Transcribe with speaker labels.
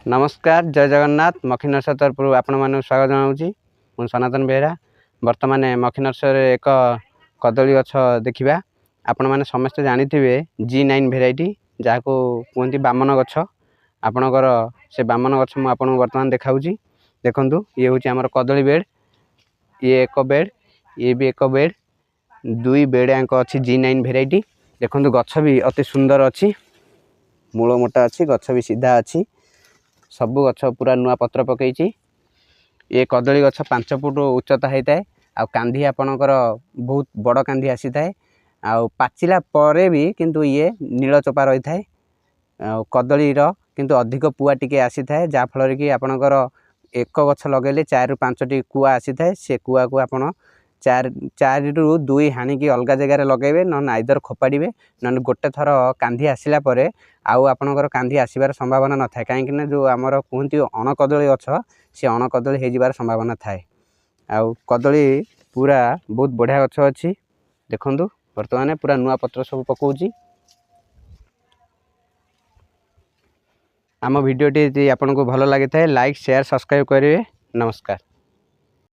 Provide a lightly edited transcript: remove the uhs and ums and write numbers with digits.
Speaker 1: नमस्कार जय जगन्नाथ मखी नर्सरी तरफ आपण मानक स्वागत जनाऊँगी मु सनातन बेहरा। बर्तमान मखी नर्सरी एक कदली गछ देखा आपण मैंने समस्ते जानिथिबे G9 भेराइटी जहाँ को कहते बामन गछ आपणकर से बामन गछ मुझे आपको बर्तमान देखाऊँगी। देखु ये हूँ आमर कदली बेड ये एक बेड ये भी एक बेड दुई बेड यांक अच्छी G9 भेराइटी। देखु गछ भी अति सुंदर अच्छी मूल मोटा अच्छी गछ भी सीधा अच्छी सबू गछ पूरा नुआ पत्र पकई। ये कदली गछ 5 फुट उच्चता होता है आ कांधी आपणकर बहुत बड़ कांधी आसी थाए आ पाचिला परे भी किंतु ये नील चोपा रही थाए कदलीर किंतु अधिक पुआ टिके आसी थाए जहाँ फल कि आपणकर एक गछ लगेले 4 ରୁ 5टी कुआ आसी थाए से कुआ को आपण 4 ରୁ 2 हाणिकी अलग जगार लगेबे न आइदर खोपाड़े न गोटे थर कांधी आसला परे आउ आपणकर कांधी आसबार संभावना न थाए कहीं जो आमर कहते अण कदली गछ से अण कदली हो संभावना थाए। आउ कदली पूरा बहुत बढ़िया गछ अच्छी देखु बर्तमान पूरा नुआ पत्र सब पकाउची। आम भिडियोटी आपको भल लगी था लाइक शेयर सब्सक्राइब करेंगे। नमस्कार।